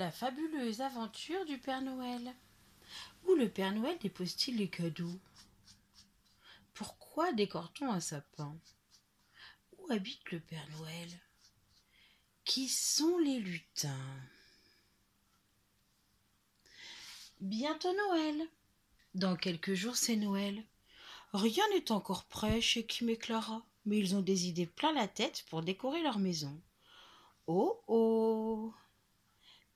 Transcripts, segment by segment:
La fabuleuse aventure du Père Noël. Où le Père Noël dépose-t-il les cadeaux? Pourquoi décore-t-on un sapin? Où habite le Père Noël? Qui sont les lutins? Bientôt Noël. Dans quelques jours, c'est Noël. Rien n'est encore prêt chez Kim et Clara, mais ils ont des idées plein la tête pour décorer leur maison. Oh oh!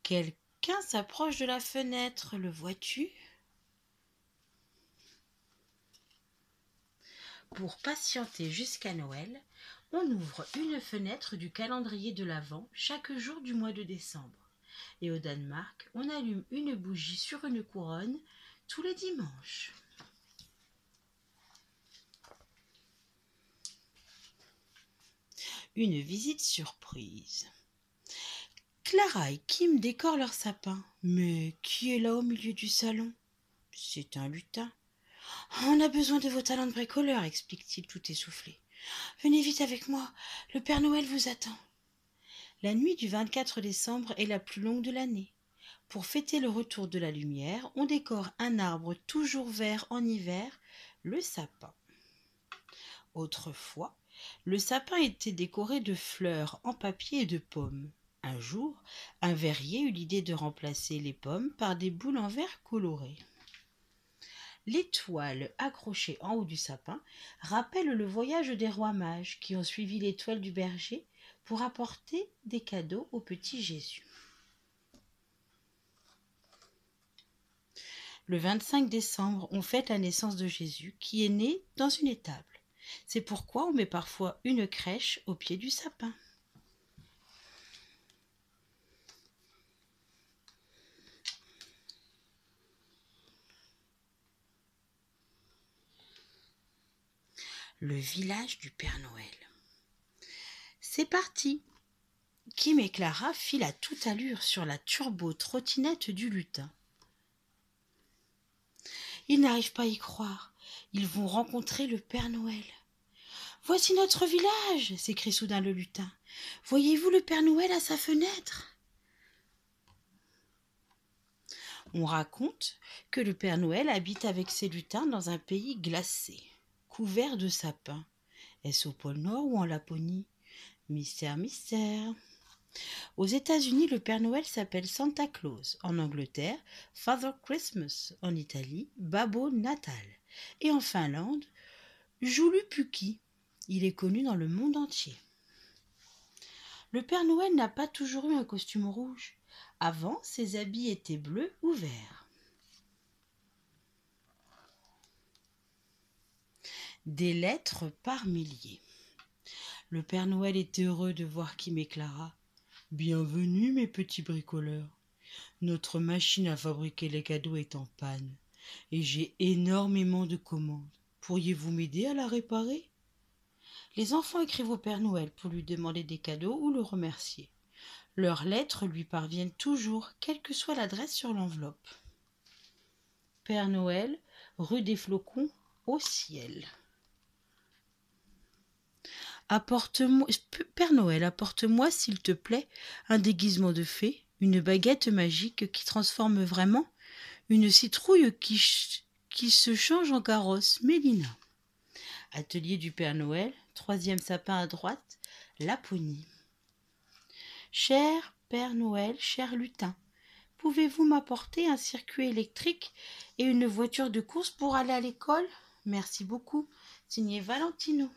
Quelqu'un s'approche de la fenêtre, le vois-tu? Pour patienter jusqu'à Noël, on ouvre une fenêtre du calendrier de l'Avent chaque jour du mois de décembre. Et au Danemark, on allume une bougie sur une couronne tous les dimanches. Une visite surprise. Clara et Kim décorent leur sapin. Mais qui est là au milieu du salon? C'est un lutin. On a besoin de vos talents de bricoleur, explique-t-il tout essoufflé. Venez vite avec moi, le Père Noël vous attend. La nuit du 24 décembre est la plus longue de l'année. Pour fêter le retour de la lumière, on décore un arbre toujours vert en hiver, le sapin. Autrefois, le sapin était décoré de fleurs en papier et de pommes. Un jour, un verrier eut l'idée de remplacer les pommes par des boules en verre colorées. L'étoile accrochée en haut du sapin rappelle le voyage des rois mages qui ont suivi l'étoile du berger pour apporter des cadeaux au petit Jésus. Le 25 décembre, on fête la naissance de Jésus qui est né dans une étable. C'est pourquoi on met parfois une crèche au pied du sapin. Le village du Père Noël. C'est parti! Kim et Clara filent à toute allure sur la turbo-trottinette du lutin. Ils n'arrivent pas à y croire. Ils vont rencontrer le Père Noël. Voici notre village, s'écrie soudain le lutin. Voyez-vous le Père Noël à sa fenêtre? On raconte que le Père Noël habite avec ses lutins dans un pays glacé, couvert de sapins. Est-ce au pôle Nord ou en Laponie? Mystère, mystère. Aux États-Unis, le Père Noël s'appelle Santa Claus. En Angleterre, Father Christmas. En Italie, Babbo Natal. Et en Finlande, Joulupukki. Il est connu dans le monde entier. Le Père Noël n'a pas toujours eu un costume rouge. Avant, ses habits étaient bleus ou verts. Des lettres par milliers. Le Père Noël était heureux de voir Kim et Clara. Bienvenue, mes petits bricoleurs. Notre machine à fabriquer les cadeaux est en panne et j'ai énormément de commandes. Pourriez-vous m'aider à la réparer? Les enfants écrivent au Père Noël pour lui demander des cadeaux ou le remercier. Leurs lettres lui parviennent toujours, quelle que soit l'adresse sur l'enveloppe. Père Noël, rue des Flocons, au ciel. Père Noël, apporte-moi, s'il te plaît, un déguisement de fée, une baguette magique qui transforme vraiment, une citrouille qui se change en carrosse, Mélina. Atelier du Père Noël, 3e sapin à droite, Laponie. Cher Père Noël, cher lutin, pouvez-vous m'apporter un circuit électrique et une voiture de course pour aller à l'école? Merci beaucoup. Signé Valentino.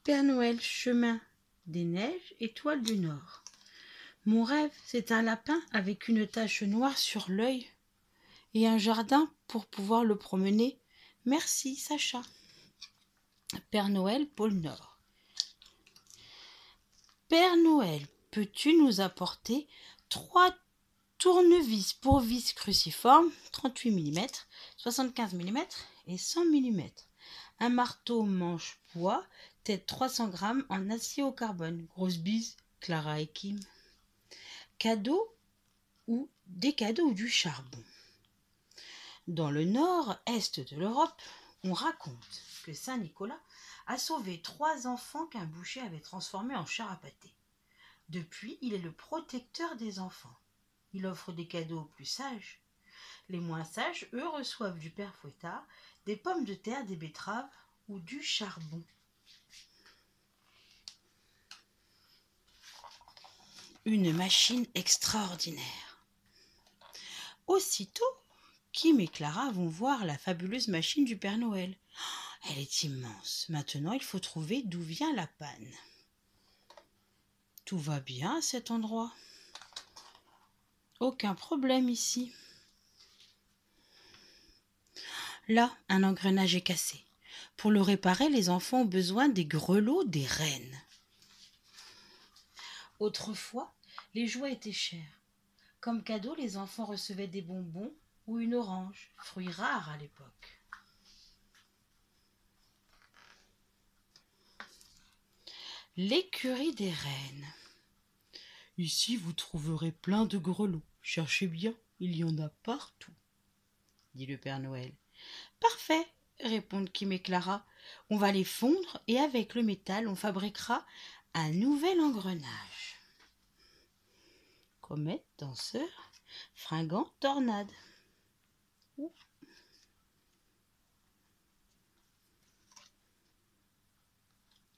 Père Noël, chemin des neiges, étoile du Nord. Mon rêve, c'est un lapin avec une tache noire sur l'œil et un jardin pour pouvoir le promener. Merci, Sacha. Père Noël, pôle Nord. Père Noël, peux-tu nous apporter 3 tournevis pour vis cruciforme, 38 mm, 75 mm et 100 mm. Un marteau manche bois, tête 300 g en acier au carbone. Grosse bise, Clara et Kim. Des cadeaux ou du charbon. Dans le nord-est de l'Europe, on raconte que Saint Nicolas a sauvé 3 enfants qu'un boucher avait transformés en chair à pâté. Depuis, il est le protecteur des enfants. Il offre des cadeaux aux plus sages. Les moins sages, eux, reçoivent du père Fouettard des pommes de terre, des betteraves ou du charbon. Une machine extraordinaire. Aussitôt, Kim et Clara vont voir la fabuleuse machine du Père Noël. Elle est immense. Maintenant, il faut trouver d'où vient la panne. Tout va bien à cet endroit. Aucun problème ici. Là, un engrenage est cassé. Pour le réparer, les enfants ont besoin des grelots des rennes. Autrefois, les jouets étaient chers. Comme cadeau, les enfants recevaient des bonbons ou une orange, fruit rare à l'époque. L'écurie des rennes. Ici, vous trouverez plein de grelots. Cherchez bien, il y en a partout, dit le Père Noël. Parfait, répondent Kim et Clara. On va les fondre et avec le métal, on fabriquera un nouvel engrenage. Comète, danseur, fringant, tornade.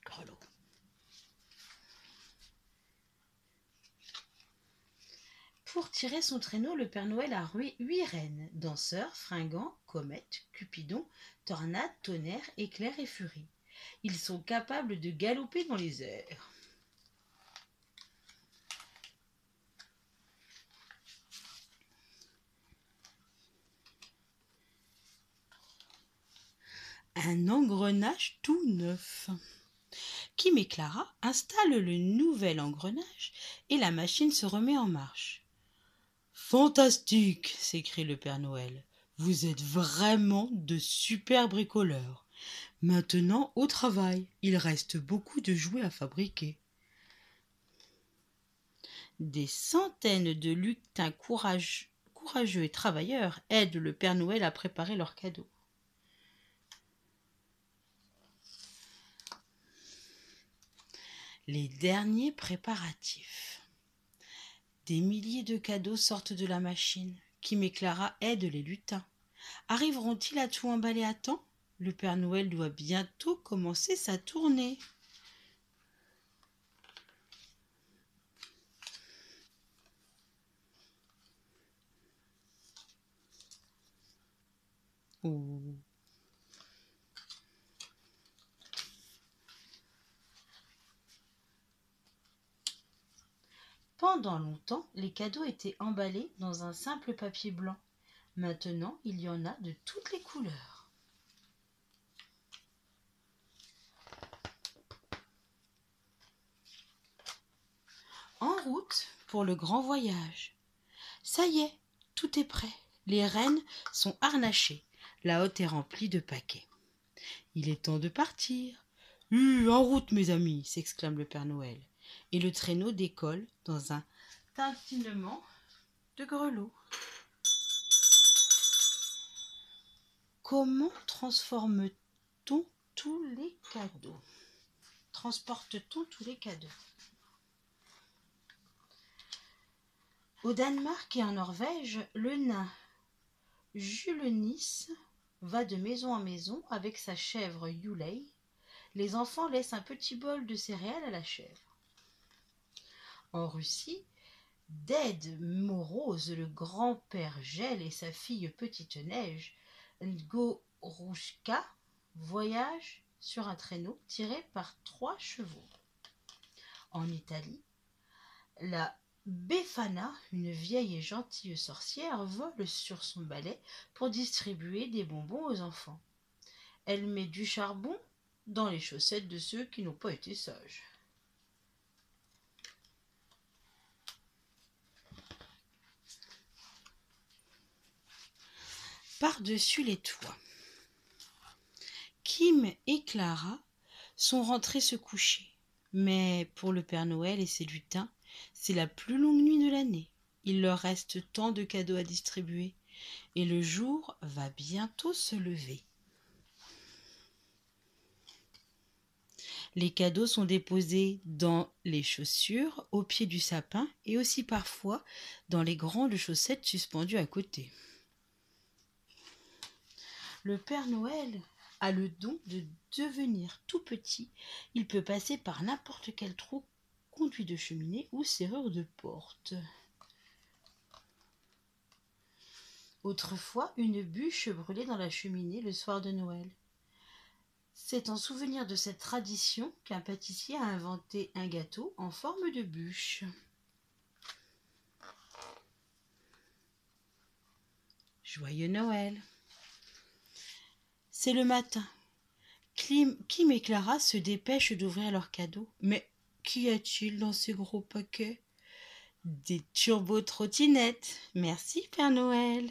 Grelot. Pour tirer son traîneau, le Père Noël a 8 rennes, danseurs, fringants, comète, cupidon, tornade, tonnerre, éclair et furie. Ils sont capables de galoper dans les airs. Un engrenage tout neuf. Kim et Clara installent le nouvel engrenage et la machine se remet en marche. Fantastique, s'écrie le Père Noël. Vous êtes vraiment de super bricoleurs. Maintenant, au travail, il reste beaucoup de jouets à fabriquer. Des centaines de lutins courageux et travailleurs aident le Père Noël à préparer leurs cadeaux. Les derniers préparatifs. Des milliers de cadeaux sortent de la machine. Kim et Clara aident les lutins. Arriveront-ils à tout emballer à temps ? Le Père Noël doit bientôt commencer sa tournée. Oh. Pendant longtemps, les cadeaux étaient emballés dans un simple papier blanc. Maintenant, il y en a de toutes les couleurs. En route pour le grand voyage. Ça y est, tout est prêt. Les rennes sont harnachées. La hotte est remplie de paquets. Il est temps de partir. En route, mes amis, s'exclame le Père Noël. Et le traîneau décolle dans un tintinement de grelots. Comment transforme-t-on tous les cadeaux ? Transporte-t-on tous les cadeaux ? Au Danemark et en Norvège, le nain Julenis va de maison en maison avec sa chèvre Yulei. Les enfants laissent un petit bol de céréales à la chèvre. En Russie, Ded Moroz, le grand-père Gel et sa fille Petite Neige, Ngorouchka, voyagent sur un traîneau tiré par 3 chevaux. En Italie, la Befana, une vieille et gentille sorcière, vole sur son balai pour distribuer des bonbons aux enfants. Elle met du charbon dans les chaussettes de ceux qui n'ont pas été sages. Par-dessus les toits. Kim et Clara sont rentrés se coucher. Mais pour le Père Noël et ses lutins, c'est la plus longue nuit de l'année. Il leur reste tant de cadeaux à distribuer et le jour va bientôt se lever. Les cadeaux sont déposés dans les chaussures, au pied du sapin et aussi parfois dans les grandes chaussettes suspendues à côté. Le Père Noël a le don de devenir tout petit. Il peut passer par n'importe quel trou, conduit de cheminée ou serrure de porte. Autrefois, une bûche brûlait dans la cheminée le soir de Noël. C'est en souvenir de cette tradition qu'un pâtissier a inventé un gâteau en forme de bûche. Joyeux Noël! C'est le matin. Kim et Clara se dépêchent d'ouvrir leurs cadeaux. Mais qu'y a-t-il dans ces gros paquets? Des turbo-trottinettes. Merci, Père Noël.